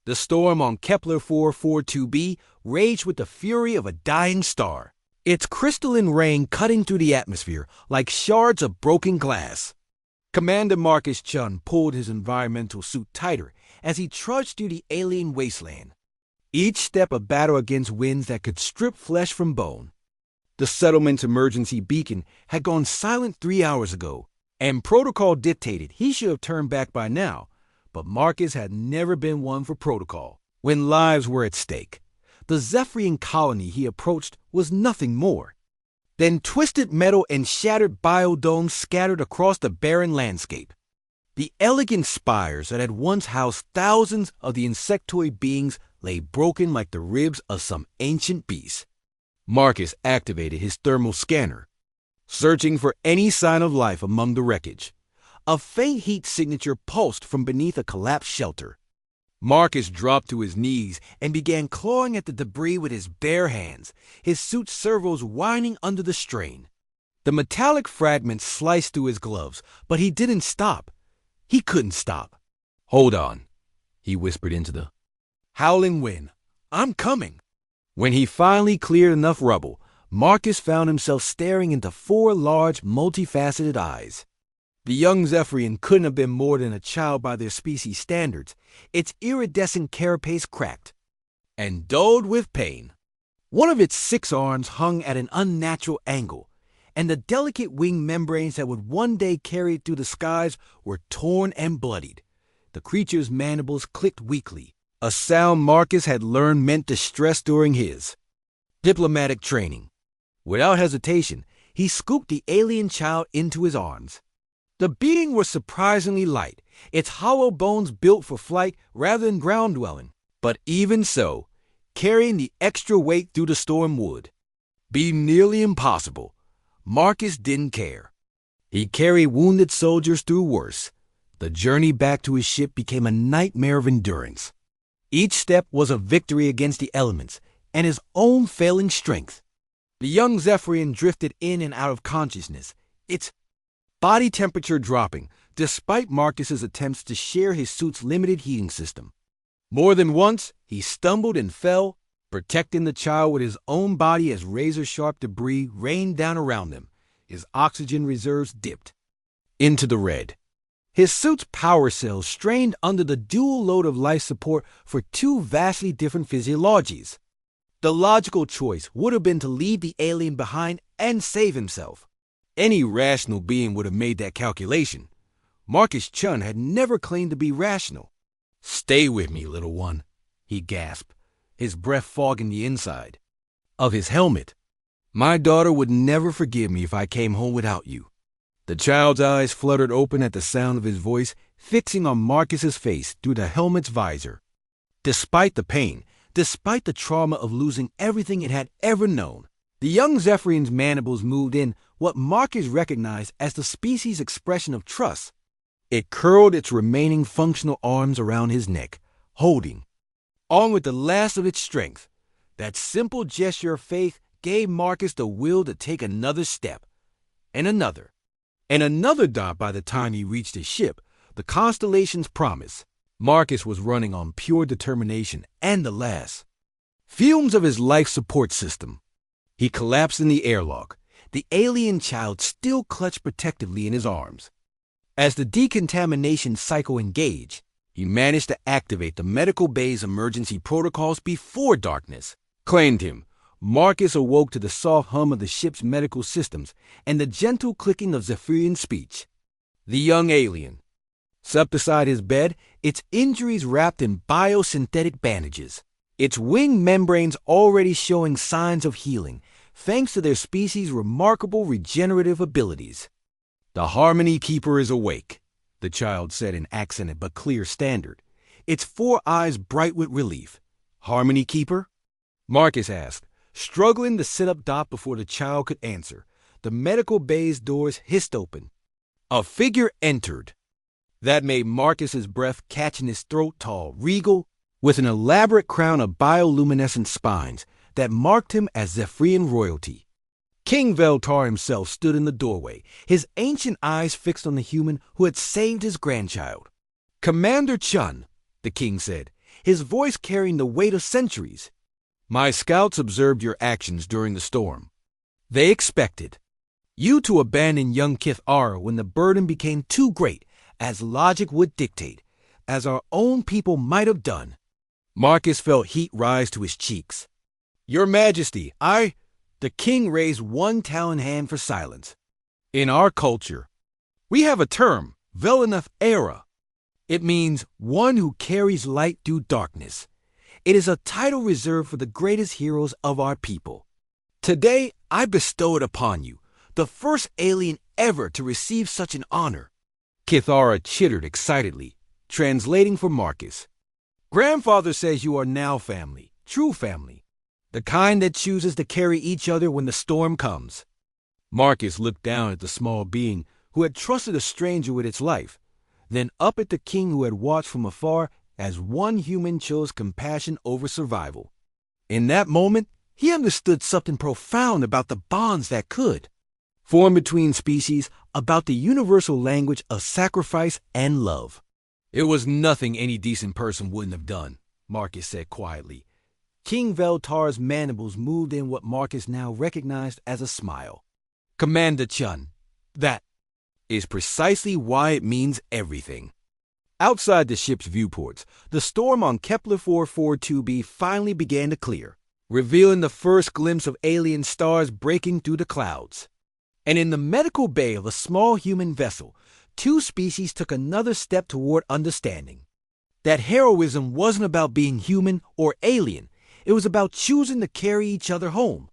The storm on Kepler 442b raged with the fury of a dying star, its crystalline rain cutting through the atmosphere like shards of broken glass. Commander Marcus Chun pulled his environmental suit tighter as he trudged through the alien wasteland, each step a battle against winds that could strip flesh from bone. The settlement's emergency beacon had gone silent 3 hours ago, and protocol dictated he should have turned back by now, but Marcus had never been one for protocol when lives were at stake. The Zephyrian colony he approached was nothing more than twisted metal and shattered biodomes scattered across the barren landscape. The elegant spires that had once housed thousands of the insectoid beings lay broken like the ribs of some ancient beast. Marcus activated his thermal scanner, searching for any sign of life among the wreckage. A faint heat signature pulsed from beneath a collapsed shelter. Marcus dropped to his knees and began clawing at the debris with his bare hands, his suit's servos whining under the strain. The metallic fragments sliced through his gloves, but he didn't stop. He couldn't stop. "Hold on," he whispered into the howling wind. "I'm coming." When he finally cleared enough rubble, Marcus found himself staring into 4 large, multifaceted eyes. The young Zephyrian couldn't have been more than a child by their species standards. Its iridescent carapace cracked and dulled with pain. One of its 6 arms hung at an unnatural angle, and the delicate wing membranes that would one day carry it through the skies were torn and bloodied. The creature's mandibles clicked weakly, a sound Marcus had learned meant distress during his diplomatic training. Without hesitation, he scooped the alien child into his arms. The being was surprisingly light, its hollow bones built for flight rather than ground dwelling. But even so, carrying the extra weight through the storm would be nearly impossible. Marcus didn't care. He carried wounded soldiers through worse. The journey back to his ship became a nightmare of endurance. Each step was a victory against the elements and his own failing strength. The young Zephyrian drifted in and out of consciousness, its body temperature dropping, despite Marcus's attempts to share his suit's limited heating system. More than once, he stumbled and fell, protecting the child with his own body as razor-sharp debris rained down around him. His oxygen reserves dipped into the red. His suit's power cells strained under the dual load of life support for 2 vastly different physiologies. The logical choice would have been to leave the alien behind and save himself. Any rational being would have made that calculation. Marcus Chun had never claimed to be rational. "Stay with me, little one," he gasped, his breath fogging the inside of his helmet. "My daughter would never forgive me if I came home without you." The child's eyes fluttered open at the sound of his voice, fixing on Marcus's face through the helmet's visor. Despite the pain, despite the trauma of losing everything it had ever known, the young Zephyrian's mandibles moved in what Marcus recognized as the species' expression of trust. It curled its remaining functional arms around his neck, holding on with the last of its strength. That simple gesture of faith gave Marcus the will to take another step, and another dot by the time he reached his ship, the constellation's promise. Marcus was running on pure determination and the last fumes of his life support system. He collapsed in the airlock, the alien child still clutched protectively in his arms. As the decontamination cycle engaged, he managed to activate the medical bay's emergency protocols before darkness claimed him. Marcus awoke to the soft hum of the ship's medical systems and the gentle clicking of Zephyrian speech. The young alien slept beside his bed, its injuries wrapped in biosynthetic bandages, its wing membranes already showing signs of healing, thanks to their species' remarkable regenerative abilities. "The Harmony Keeper is awake," the child said in accented but clear standard, its 4 eyes bright with relief. "Harmony Keeper?" Marcus asked, struggling to sit up dot before the child could answer. The medical bay's doors hissed open. A figure entered. That made Marcus's breath catch in his throat tall, regal, with an elaborate crown of bioluminescent spines that marked him as Zephyrian royalty. King Veltar himself stood in the doorway, his ancient eyes fixed on the human who had saved his grandchild. "Commander Chun," the king said, his voice carrying the weight of centuries. My scouts observed your actions during the storm. They expected you to abandon young Kithara when the burden became too great, as logic would dictate, as our own people might have done. Marcus felt heat rise to his cheeks. Your Majesty, the king raised one talon hand for silence. In our culture, we have a term, Velanath Era. It means one who carries light through darkness. It is a title reserved for the greatest heroes of our people. Today, I bestow it upon you, the first alien ever to receive such an honor. Kithara chittered excitedly, translating for Marcus. Grandfather says you are now family, true family, the kind that chooses to carry each other when the storm comes. Marcus looked down at the small being who had trusted a stranger with its life, then up at the king who had watched from afar as one human chose compassion over survival. In that moment, he understood something profound about the bonds that could form between species, about the universal language of sacrifice and love. It was nothing any decent person wouldn't have done, Marcus said quietly. King Veltar's mandibles moved in what Marcus now recognized as a smile. Commander Chun, that is precisely why it means everything. Outside the ship's viewports, the storm on Kepler 442b finally began to clear, revealing the first glimpse of alien stars breaking through the clouds. And in the medical bay of a small human vessel, two species took another step toward understanding that heroism wasn't about being human or alien. It was about choosing to carry each other home.